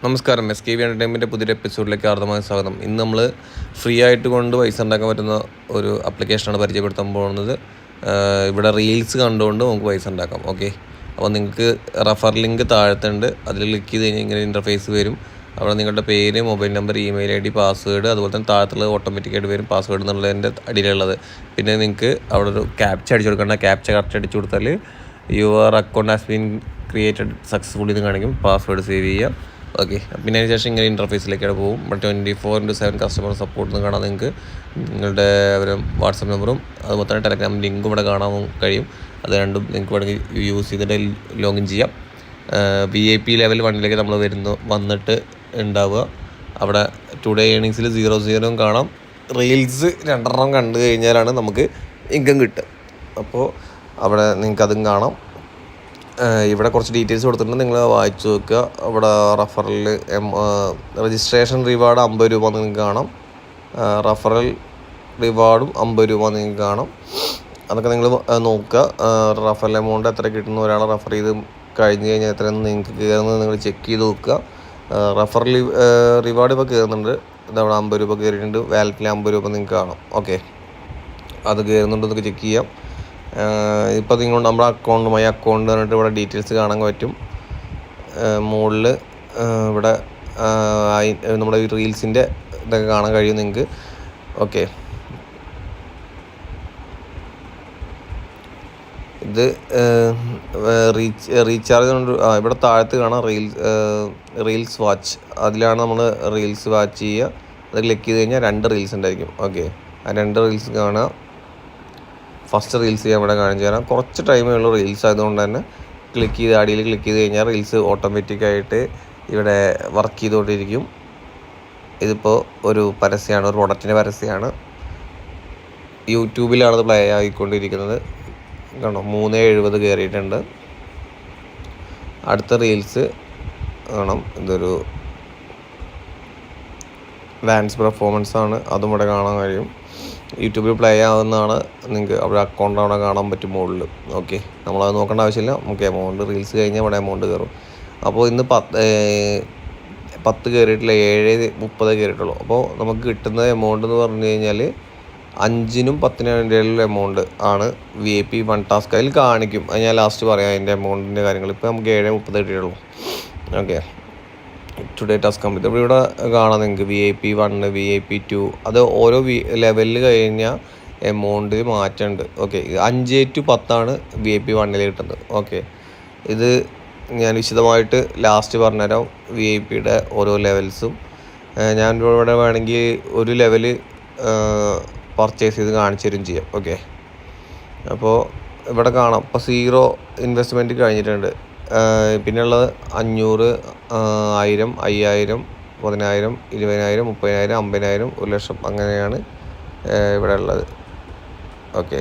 നമസ്കാരം. SKV എൻ്റർടൈൻമെൻറ്റിൻ്റെ പുതിയൊരു എപ്പിസോഡിലേക്ക് ഹാർദമായ സ്വാഗതം. ഇന്ന് നമ്മൾ ഫ്രീ ആയിട്ട് കൊണ്ട് പൈസ ഉണ്ടാക്കാൻ പറ്റുന്ന ഒരു ആപ്ലിക്കേഷനാണ് പരിചയപ്പെടുത്താൻ പോകുന്നത്. ഇവിടെ റീൽസ് കണ്ടുകൊണ്ട് നമുക്ക് പൈസ ഉണ്ടാക്കാം. ഓക്കെ, അപ്പോൾ നിങ്ങൾക്ക് റെഫർ ലിങ്ക് താഴത്തുണ്ട്. അതിൽ ക്ലിക്ക് ചെയ്ത് കഴിഞ്ഞാൽ ഇങ്ങനെ ഇൻ്റർഫേസ് വരും. അവിടെ നിങ്ങളുടെ പേര്, mobile number, email ID, password, അതുപോലെ തന്നെ താഴത്തുള്ളത് ഓട്ടോമാറ്റിക്കായിട്ട് വരും. പാസ്വേഡ് എന്നുള്ളതിൻ്റെ അടിയിലുള്ളത്. പിന്നെ നിങ്ങൾക്ക് അവിടെ ഒരു ക്യാപ്ച അടിച്ചു കൊടുക്കേണ്ട. ക്യാപ്ച കറക്റ്റ് അടിച്ചു കൊടുത്താൽ your account has been created successfully എന്ന് കാണിക്കും. പാസ്വേഡ് സേവ് ചെയ്യുക. ഓക്കെ, പിന്നെ അതിന് ശേഷം ഇങ്ങനെ ഇൻ്റർഫേസിലേക്കാണ് പോകും. 24/7 കസ്റ്റമർ സപ്പോർട്ട് എന്ന് കാണാൻ നിങ്ങൾക്ക് നിങ്ങളുടെ ഒരു വാട്സപ്പ് നമ്പറും അതുപോലെ തന്നെ ടെലഗ്രാം ലിങ്കും ഇവിടെ കാണാൻ കഴിയും. അത് രണ്ടും നിങ്ങൾക്ക് വേണമെങ്കിൽ യൂസ് ചെയ്തിട്ട് ലോഗിൻ ചെയ്യാം. VIP ലെവൽ 1 നമ്മൾ വന്നിട്ട് ഉണ്ടാവുക. അവിടെ ടുഡേ ഏണിങ്സിൽ 0 കാണാം. റീൽസ് 2 കണ്ടു കഴിഞ്ഞാലാണ് നമുക്ക് ഇൻകം കിട്ടുക. അപ്പോൾ അവിടെ നിങ്ങൾക്കതും കാണാം. ഇവിടെ കുറച്ച് ഡീറ്റെയിൽസ് കൊടുത്തിട്ടുണ്ട്, നിങ്ങൾ വായിച്ചു നോക്കുക. അവിടെ റഫറൽ രജിസ്ട്രേഷൻ റിവാർഡ് 50 രൂപ നിങ്ങൾക്ക് കാണാം. റഫറൽ റിവാർഡും 50 രൂപ നിങ്ങൾക്ക് കാണാം. അതൊക്കെ നിങ്ങൾ നോക്കുക. റഫറൽ എമൗണ്ട് എത്ര കിട്ടുന്നു, ഒരാളെ റഫർ ചെയ്ത് കഴിഞ്ഞ് കഴിഞ്ഞാൽ എത്രയെന്ന് നിങ്ങൾക്ക് കയറുന്നത് നിങ്ങൾ ചെക്ക് ചെയ്ത് നോക്കുക. റഫറൽ റിവാർഡ് ഇപ്പോൾ കയറുന്നുണ്ട്. ഇതവിടെ 50 രൂപ കയറിയിട്ടുണ്ട്. വാലറ്റിൽ 50 രൂപ നിങ്ങൾക്ക് കാണാം. ഓക്കെ, അത് കയറുന്നുണ്ടോ എന്നൊക്കെ ചെക്ക് ചെയ്യാം. ഇപ്പോൾ നിങ്ങൾ നമ്മുടെ മൈ അക്കൗണ്ട് പറഞ്ഞിട്ട് ഇവിടെ ഡീറ്റെയിൽസ് കാണാൻ പറ്റും. മുകളിൽ ഇവിടെ നമ്മുടെ ഈ റീൽസിൻ്റെ ഇതൊക്കെ കാണാൻ കഴിയും നിങ്ങൾക്ക്. ഓക്കെ, ഇത് റീചാർജ് കൊണ്ട് ഇവിടെ താഴത്ത് കാണാം റീൽസ് വാച്ച്. അതിലാണ് നമ്മൾ റീൽസ് വാച്ച് ചെയ്യുക. അത് ക്ലിക്ക് ചെയ്ത് കഴിഞ്ഞാൽ 2 റീൽസ് ഉണ്ടായിരിക്കും. ഓക്കെ, ആ 2 റീൽസ് കാണുക. ഫസ്റ്റ് റീൽസ് ഞാൻ ഇവിടെ കാണിച്ചു തരാം. കുറച്ച് ടൈമേ ഉള്ളൂ റീൽസ് ആയതുകൊണ്ട് തന്നെ ക്ലിക്ക് ചെയ്ത് അടിയിൽ ക്ലിക്ക് ചെയ്ത് കഴിഞ്ഞാൽ റീൽസ് ഓട്ടോമാറ്റിക്കായിട്ട് ഇവിടെ വർക്ക് ചെയ്തുകൊണ്ടിരിക്കും. ഇതിപ്പോൾ ഒരു പരസ്യമാണ്, ഒരു പ്രൊഡക്റ്റിൻ്റെ പരസ്യമാണ്. യൂട്യൂബിലാണത് പ്ലേ ആയിക്കൊണ്ടിരിക്കുന്നത്. കണ്ടോ, 3:70 കയറിയിട്ടുണ്ട്. അടുത്ത റീൽസ് കാണാം. ഇതൊരു ഡാൻസ് പെർഫോമൻസ് ആണ്. അതും ഇവിടെ കാണാൻ കഴിയും. യൂട്യൂബിൽ പ്ലേ ആവുന്നതാണ്. നിങ്ങൾക്ക് അവിടെ അക്കൗണ്ട് അവിടെ കാണാൻ പറ്റും മുകളിൽ. ഓക്കെ, നമ്മളത് നോക്കേണ്ട ആവശ്യമില്ല. നമുക്ക് എമൗണ്ട് റീൽസ് കഴിഞ്ഞാൽ ഇവിടെ എമൗണ്ട് കയറും. അപ്പോൾ ഇന്ന് 10 കയറിയിട്ടില്ല, 7:30 കയറിയിട്ടുള്ളൂ. അപ്പോൾ നമുക്ക് കിട്ടുന്ന എമൗണ്ട് എന്ന് പറഞ്ഞു കഴിഞ്ഞാൽ 5-നും 10-നും ഇടയിലുള്ള എമൗണ്ട് ആണ് VIP 1 ടാസ്ക്. അതിൽ കാണിക്കും, അത് ഞാൻ ലാസ്റ്റ് പറയാം അതിൻ്റെ എമൗണ്ടിൻ്റെ കാര്യങ്ങൾ. ഇപ്പോൾ നമുക്ക് 7:30 കിട്ടിയിട്ടുള്ളൂ. Okay, today task complete. ഇവിടെ കാണാം നിങ്ങൾക്ക് VIP 1, VIP 2. അത് ഓരോ ലെവലിൽ കഴിഞ്ഞാൽ എമൗണ്ടിൽ മാറ്റമുണ്ട്. ഓക്കെ, 5 to 10 VIP 1 കിട്ടുന്നത്. ഓക്കെ, ഇത് ഞാൻ വിശദമായിട്ട് ലാസ്റ്റ് പറഞ്ഞുതരാം. VIPയുടെ ഓരോ ലെവൽസും ഞാൻ ഇവിടെ വേണമെങ്കിൽ ഒരു ലെവല് പർച്ചേസ് ചെയ്ത് കാണിച്ചു തരും ചെയ്യാം. ഓക്കെ, അപ്പോൾ ഇവിടെ കാണാം. ഇപ്പോൾ 0 ഇൻവെസ്റ്റ്മെൻറ്റ് കഴിഞ്ഞിട്ടുണ്ട്. പിന്നെയുള്ളത് 500, 1000, 5000, 10000, 20000, 30000, 50000, 1,00,000 അങ്ങനെയാണ് ഇവിടെ ഉള്ളത്. ഓക്കെ,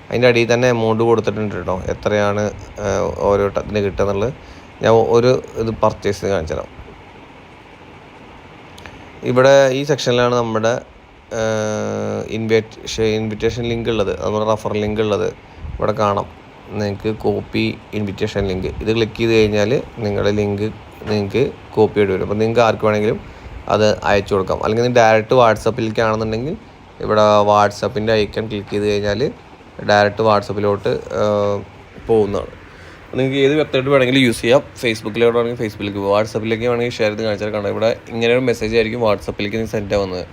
അതിൻ്റെ അടിയിൽ തന്നെ എമൗണ്ട് കൊടുത്തിട്ടുണ്ട് കേട്ടോ, എത്രയാണ് ഓരോ ഇതിന് കിട്ടുക എന്നുള്ളത്. ഞാൻ ഒരു ഇത് പർച്ചേസ് ചെയ്ത് കാണിച്ചു തരാം. ഇവിടെ ഈ സെക്ഷനിലാണ് നമ്മുടെ ഇൻവിറ്റേഷൻ ലിങ്ക് ഉള്ളത്, നമ്മുടെ റഫർ ലിങ്ക് ഉള്ളത്. ഇവിടെ കാണാം നിങ്ങൾക്ക് കോപ്പി ഇൻവിറ്റേഷൻ ലിങ്ക്. ഇത് ക്ലിക്ക് ചെയ്ത് കഴിഞ്ഞാൽ നിങ്ങളുടെ ലിങ്ക് നിങ്ങൾക്ക് കോപ്പി ആയിട്ട് വരും. അപ്പോൾ നിങ്ങൾക്ക് ആർക്ക് വേണമെങ്കിലും അത് അയച്ചു കൊടുക്കാം. അല്ലെങ്കിൽ ഡയറക്റ്റ് വാട്സപ്പിലേക്കാണെന്നുണ്ടെങ്കിൽ ഇവിടെ വാട്സപ്പിൻ്റെ ഐക്കൺ ക്ലിക്ക് ചെയ്ത് കഴിഞ്ഞാൽ ഡയറക്റ്റ് വാട്സപ്പിലോട്ട് പോകുന്നതാണ്. നിങ്ങൾക്ക് ഏത് വെബ്സൈറ്റ് വേണമെങ്കിലും യൂസ് ചെയ്യാം. ഫേസ്ബുക്കിലോട്ട് വേണമെങ്കിൽ ഫേസ്ബുക്കിലേക്ക് പോകും. വാട്സപ്പിലേക്ക് വേണമെങ്കിൽ ഷെയർ ചെയ്ത് കാണിച്ചാൽ കാണാം. ഇവിടെ ഇങ്ങനെ ഒരു മെസ്സേജ് ആയിരിക്കും വാട്സപ്പിലേക്ക് സെൻഡ് ആവുന്നത്.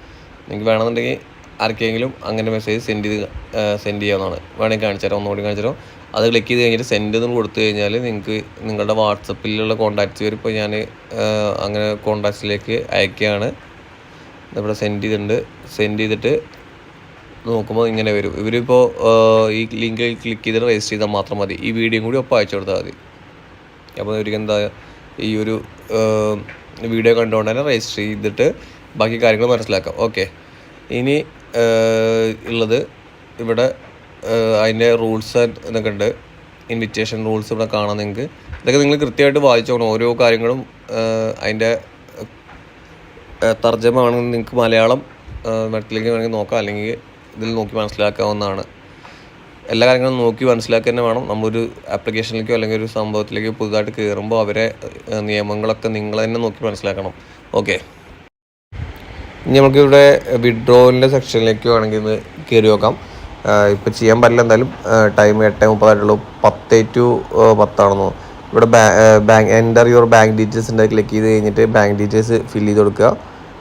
നിങ്ങൾക്ക് വേണമെന്നുണ്ടെങ്കിൽ ആർക്കെങ്കിലും അങ്ങനെ മെസ്സേജ് സെൻഡ് ചെയ്യാവുന്നതാണ്. വേണമെങ്കിൽ കാണിച്ചു തരാം, ഒന്നുകൂടി കാണിച്ചു തരാം. അത് ക്ലിക്ക് ചെയ്ത് കഴിഞ്ഞിട്ട് സെൻഡ് എന്ന് കൊടുത്തു കഴിഞ്ഞാൽ നിങ്ങൾക്ക് നിങ്ങളുടെ വാട്സപ്പിലുള്ള കോൺടാക്ട്സ് വരും. ഇപ്പോൾ ഞാൻ അങ്ങനെ കോൺടാക്ട്സിലേക്ക് അയക്കുകയാണ്. ഇവിടെ സെൻഡ് ചെയ്തിട്ട് നോക്കുമ്പോൾ ഇങ്ങനെ വരും. ഇവരിപ്പോൾ ഈ ലിങ്ക് ക്ലിക്ക് ചെയ്തിട്ട് രജിസ്റ്റർ ചെയ്താൽ മാത്രം മതി. ഈ വീഡിയോയും കൂടി ഒപ്പം അയച്ചു കൊടുത്താൽ മതി. അപ്പോൾ ഇവർക്ക് എന്താ ഈ ഒരു വീഡിയോ കണ്ടുകൊണ്ട് തന്നെ രജിസ്റ്റർ ചെയ്തിട്ട് ബാക്കി കാര്യങ്ങൾ മനസ്സിലാക്കാം. ഓക്കെ, ഇനി ഉള്ളത് ഇവിടെ അതിൻ്റെ റൂൾസ് എന്നൊക്കെ ഉണ്ട്. ഇൻവിറ്റേഷൻ റൂൾസ് ഇവിടെ കാണാം നിങ്ങൾക്ക്. ഇതൊക്കെ നിങ്ങൾ കൃത്യമായിട്ട് വായിച്ചോണം. ഓരോ കാര്യങ്ങളും അതിൻ്റെ തർജ്ജമയാണെങ്കിൽ നിങ്ങൾക്ക് മലയാളം മറ്റിലേക്ക് വേണമെങ്കിൽ നോക്കാം, അല്ലെങ്കിൽ ഇതിൽ നോക്കി മനസ്സിലാക്കാവുന്നതാണ്. എല്ലാ കാര്യങ്ങളും നോക്കി മനസ്സിലാക്കി തന്നെ വേണം നമ്മളൊരു ആപ്ലിക്കേഷനിലേക്കോ അല്ലെങ്കിൽ ഒരു സംഭവത്തിലേക്കോ പുതുതായിട്ട് കയറുമ്പോൾ അവരെ നിയമങ്ങളൊക്കെ നിങ്ങൾ തന്നെ നോക്കി മനസ്സിലാക്കണം. ഓക്കെ, ഇനി നമുക്കിവിടെ വിഡ്രോവലിൻ്റെ സെക്ഷനിലേക്ക് വേണമെങ്കിൽ ഇന്ന് കയറി നോക്കാം. ഇപ്പോൾ ചെയ്യാൻ പറ്റില്ല, എന്തായാലും ടൈം 8:30 10 to 10 ഇവിടെ bank enter your bank details ഉണ്ട്. ക്ലിക്ക് ചെയ്ത് കഴിഞ്ഞിട്ട് ബാങ്ക് ഡീറ്റെയിൽസ് ഫില്ല് ചെയ്ത് കൊടുക്കുക.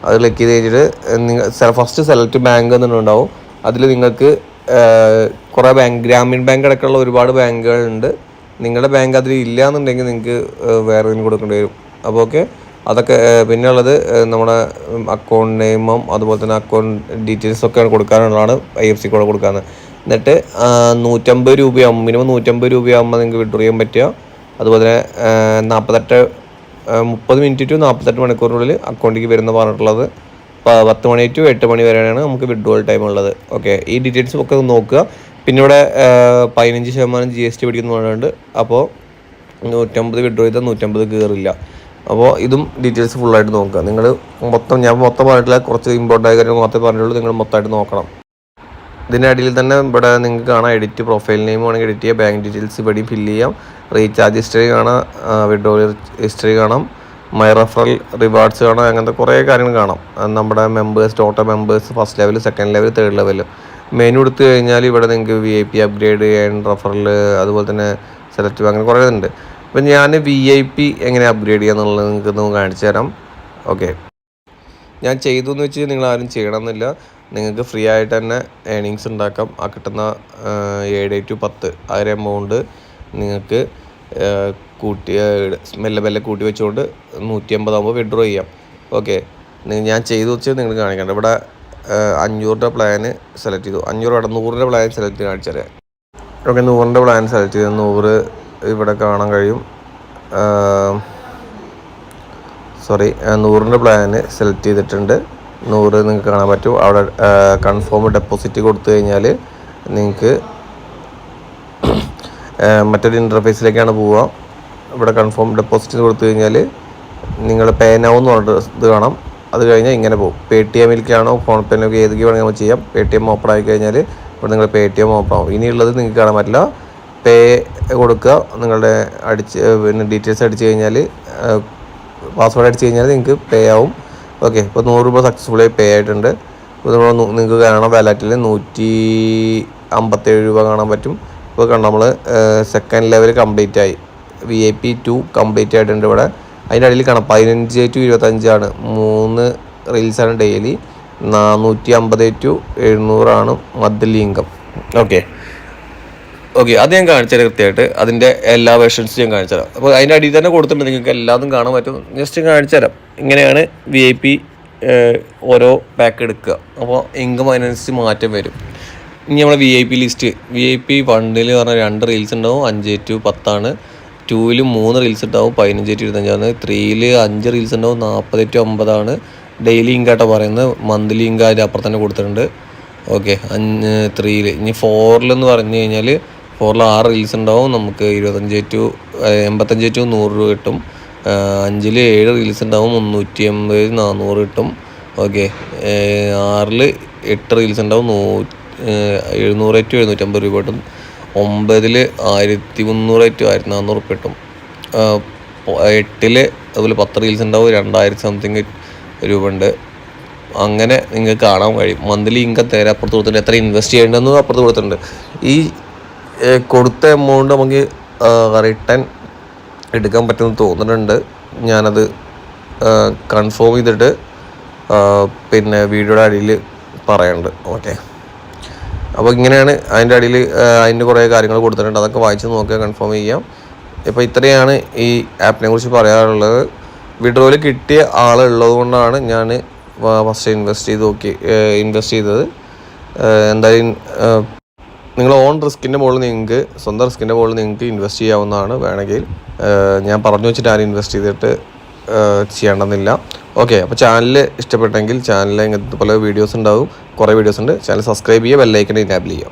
അത് ക്ലിക്ക് ചെയ്ത് കഴിഞ്ഞിട്ട് നിങ്ങൾ ഫസ്റ്റ് സെലക്ട് ബാങ്ക് എന്നുണ്ടാവും. അതിൽ നിങ്ങൾക്ക് കുറേ ബാങ്ക്, ഗ്രാമീൺ ബാങ്ക് അടക്കമുള്ള ഒരുപാട് ബാങ്കുകളുണ്ട്. നിങ്ങളുടെ ബാങ്ക് അതിൽ ഇല്ല എന്നുണ്ടെങ്കിൽ നിങ്ങൾക്ക് വേറെ ഇതിന് കൊടുക്കേണ്ടി വരും. അപ്പോൾ ഓക്കെ, അതൊക്കെ പിന്നെ ഉള്ളത് നമ്മുടെ അക്കൗണ്ട് നെയിമും അതുപോലെ തന്നെ അക്കൗണ്ട് ഡീറ്റെയിൽസൊക്കെ കൊടുക്കാനുള്ളതാണ് IFSC കൂടെ കൊടുക്കാമെന്ന്. എന്നിട്ട് 150 രൂപയാകുമ്പോൾ, മിനിമം 150 രൂപയാകുമ്പോൾ നിങ്ങൾക്ക് വിഡ്രോ ചെയ്യാൻ പറ്റുക. അതുപോലെ തന്നെ 30 മിനിറ്റ് ടു 48 മണിക്കൂറിനുള്ളിൽ അക്കൗണ്ടിലേക്ക് വരുന്ന പറഞ്ഞിട്ടുള്ളത്. 10 മണി ടു 8 മണി വരെയാണ് നമുക്ക് വിഡ്രോവൽ ടൈം ഉള്ളത്. ഓക്കെ, ഈ ഡീറ്റെയിൽസ് ഒക്കെ നോക്കുക. പിന്നെ ഇവിടെ 15% GST പിടിക്കുന്നു പറയുന്നുണ്ട്. അപ്പോൾ 150 വിഡ്രോ ചെയ്താൽ 150 കയറില്ല. അപ്പോൾ ഇതും ഡീറ്റെയിൽസ് ഫുള്ളായിട്ട് നോക്കുക. നിങ്ങൾ ഞാൻ മൊത്തം പറഞ്ഞിട്ടില്ല, കുറച്ച് ഇമ്പോർട്ടൻ്റ് ആയ കാര്യങ്ങൾ മാത്രമേ പറഞ്ഞുള്ളൂ. നിങ്ങൾ മൊത്തമായിട്ട് നോക്കണം. ഇതിൻ്റെ അടിയിൽ തന്നെ ഇവിടെ നിങ്ങൾക്ക് കാണാം എഡിറ്റ് പ്രൊഫൈൽ നെയിം വേണമെങ്കിൽ എഡിറ്റ് ചെയ്യാം, ബാങ്ക് ഡീറ്റെയിൽസ് ഇവിടെ ഫില്ല് ചെയ്യാം, റീചാർജ് ഹിസ്റ്ററി കാണാം, വിഡ്രോവൽ ഹിസ്റ്ററി കാണാം, മൈ റെഫറൽ റിവാർഡ്സ് കാണാം. അങ്ങനത്തെ കുറേ കാര്യങ്ങൾ കാണാം. നമ്മുടെ members, total members, first level, second level, third level. Menu എടുത്തു കഴിഞ്ഞാൽ ഇവിടെ നിങ്ങൾക്ക് VIP അപ്ഗ്രേഡ് ചെയ്യാൻ, റെഫറൽ, അതുപോലെ തന്നെ സെലക്ട്, അങ്ങനെ കുറേ ഉണ്ട്. അപ്പം ഞാൻ VIP എങ്ങനെ അപ്ഗ്രേഡ് ചെയ്യുക എന്നുള്ളത് നിങ്ങൾക്ക് കാണിച്ചു തരാം. ഓക്കെ, ഞാൻ ചെയ്തു എന്ന് വെച്ച് നിങ്ങൾ ആരും ചെയ്യണമെന്നില്ല. നിങ്ങൾക്ക് ഫ്രീ ആയിട്ട് തന്നെ ഏണിങ്സ് ഉണ്ടാക്കാം. ആ കിട്ടുന്ന 7 to 10 ആ ഒരു എമൗണ്ട് നിങ്ങൾക്ക് കൂട്ടി മെല്ലെ കൂട്ടി വെച്ചുകൊണ്ട് 150 ആകുമ്പോൾ വിഡ്രോ ചെയ്യാം. ഓക്കെ, ഞാൻ ചെയ്തു വെച്ച് നിങ്ങൾ കാണിക്കണ്ട. ഇവിടെ 500 പ്ലാന് സെലക്ട് ചെയ്തു. 500 100 പ്ലാൻ സെലക്ട് ചെയ്ത് കാണിച്ചു തരാം. ഓക്കെ, 100 പ്ലാൻ സെലക്ട് ചെയ്ത് 100 ഇവിടെ കാണാൻ കഴിയും. 100 പ്ലാന് സെലക്ട് ചെയ്തിട്ടുണ്ട്. 100 നിങ്ങൾക്ക് കാണാൻ പറ്റും. അവിടെ കൺഫേം ഡെപ്പോസിറ്റ് കൊടുത്തു കഴിഞ്ഞാൽ നിങ്ങൾക്ക് മറ്റൊരു ഇൻ്റർഫേസിലേക്കാണ് പോവുക. ഇവിടെ കൺഫേം ഡെപ്പോസിറ്റ് കൊടുത്തു കഴിഞ്ഞാൽ നിങ്ങൾ പേ നൗ എന്ന് പറഞ്ഞിട്ട് ഇത് കാണാം. അത് കഴിഞ്ഞാൽ ഇങ്ങനെ പോകും. പേടിഎമ്മിലേക്കാണോ ഫോൺ പേയിലേക്ക് ഏതൊക്കെ വേണമെങ്കിൽ നമുക്ക് ചെയ്യാം. പേടിഎം ഓപ്പൺ ആയി കഴിഞ്ഞാൽ ഇവിടെ നിങ്ങൾ പേടിഎം ഓപ്പൺ ആവും. ഇനിയുള്ളത് നിങ്ങൾക്ക് കാണാൻ പറ്റില്ല. പേ കൊടുക്കുക, നിങ്ങളുടെ പിന്നെ ഡീറ്റെയിൽസ് അടിച്ച് കഴിഞ്ഞാൽ, പാസ്വേഡ് അടിച്ച് കഴിഞ്ഞാൽ നിങ്ങൾക്ക് പേ ആവും. ഓക്കെ, ഇപ്പോൾ 100 രൂപ സക്സസ്ഫുള്ളായി പേ ആയിട്ടുണ്ട്. ഇപ്പോൾ നിങ്ങൾക്ക് കാണാം വാലറ്റിൽ 157 രൂപ കാണാൻ പറ്റും. ഇപ്പോൾ കണ്ട നമ്മൾ സെക്കൻഡ് ലെവൽ കംപ്ലീറ്റ് ആയി. VIP 2 കംപ്ലീറ്റ് ആയിട്ടുണ്ട്. ഇവിടെ അതിൻ്റെ അടിയിൽ കാണാം 15 to 25 3 റീൽസാണ് daily. 450 to 700 monthly income. Okay, അത് ഞാൻ കാണിച്ചുതരാം കൃത്യമായിട്ട്. അതിൻ്റെ എല്ലാ വേർഷൻസും ഞാൻ കാണിച്ചുതരാം. അപ്പോൾ അതിൻ്റെ അടിയിൽ തന്നെ കൊടുത്തിട്ടുണ്ട്, നിങ്ങൾക്ക് എല്ലാതും കാണാൻ പറ്റും. ജസ്റ്റ് കാണിച്ചുതരാം. ഇങ്ങനെയാണ് VIP ഓരോ പാക്ക് എടുക്കുക. അപ്പോൾ ഇൻകം അതിനനുസരിച്ച് മാറ്റം വരും. ഇനി നമ്മളെ VIP ലിസ്റ്റ്, VIP 1 പറഞ്ഞാൽ 2 റീൽസ് ഉണ്ടാവും, 5 to 10. 2 3 റീൽസ് ഉണ്ടാവും, 15 to 25. 3 5 റീൽസ് ഉണ്ടാവും, 40 to 50. ഡെയിലി ഇൻകാട്ടോ പറയുന്നത്. മന്ത്ലി ഇൻകം അതിൻ്റെ അപ്പുറം തന്നെ കൊടുത്തിട്ടുണ്ട്. ഓക്കെ, 3 ഇനി 4 എന്ന് പറഞ്ഞു കഴിഞ്ഞാൽ 4 6 റീൽസ് ഉണ്ടാവും, നമുക്ക് 85 to 100 രൂപ കിട്ടും. 5 7 റീൽസ് ഉണ്ടാവും, 380 400 കിട്ടും. ഓക്കെ, 6 8 റീൽസ് ഉണ്ടാവും, 700 to 750 രൂപ കിട്ടും. 9 1300 to 1400 രൂപ കിട്ടും. 8 അതുപോലെ 10 റീൽസ് ഉണ്ടാവും, 2000 സംതിങ് രൂപ ഉണ്ട്. അങ്ങനെ നിങ്ങൾക്ക് കാണാൻ കഴിയും. മന്ത്ലി ഇൻകം നേരെ അപ്പുറത്ത് കൊടുത്തിട്ടുണ്ട്. എത്ര ഇൻവെസ്റ്റ് ചെയ്യേണ്ടതെന്നും അപ്പുറത്ത് കൊടുത്തിട്ടുണ്ട്. ഈ കൊടുത്ത എമൗണ്ട് നമുക്ക് റിട്ടേൺ എടുക്കാൻ പറ്റുമെന്ന് തോന്നുന്നുണ്ട്. ഞാനത് കൺഫേം ചെയ്തിട്ട് പിന്നെ വീഡിയോയുടെ അടിയിൽ പറയുന്നുണ്ട്. ഓക്കെ, അപ്പോൾ ഇങ്ങനെയാണ് അതിൻ്റെ അടിയിൽ അതിൻ്റെ കുറേ കാര്യങ്ങൾ കൊടുത്തിട്ടുണ്ട്. അതൊക്കെ വായിച്ച് നോക്കുക, കൺഫേം ചെയ്യാം. ഇപ്പോൾ ഇത്രയാണ് ഈ ആപ്പിനെ കുറിച്ച് പറയാനുള്ളത്. വിഡ്രോയിൽ കിട്ടിയ ആളുള്ളത് കൊണ്ടാണ് ഞാൻ ഫസ്റ്റ് ഇൻവെസ്റ്റ് ചെയ്തത്. എന്തായാലും നിങ്ങൾ ഓൺ റിസ്കിൻ്റെ മുകളിൽ നിങ്ങൾക്ക് സ്വന്തം റിസ്കിൻ്റെ മുകളിൽ നിങ്ങൾക്ക് ഇൻവെസ്റ്റ് ചെയ്യാവുന്നതാണ്. വേണമെങ്കിൽ ഞാൻ പറഞ്ഞു വെച്ചിട്ട് ആരും ഇൻവെസ്റ്റ് ചെയ്തിട്ട് ചെയ്യേണ്ടെന്നില്ല. ഓക്കെ, അപ്പോൾ ചാനൽ ഇഷ്ടപ്പെട്ടെങ്കിൽ ചാനലിൽ ഇങ്ങനത്തെ പല വീഡിയോസ് ഉണ്ടാവും, കുറേ വീഡിയോസ് ഉണ്ട്. ചാനൽ സബ്സ്ക്രൈബ് ചെയ്യുക, ബെല്ലൈക്കൺ എനാബിൾ ചെയ്യുക.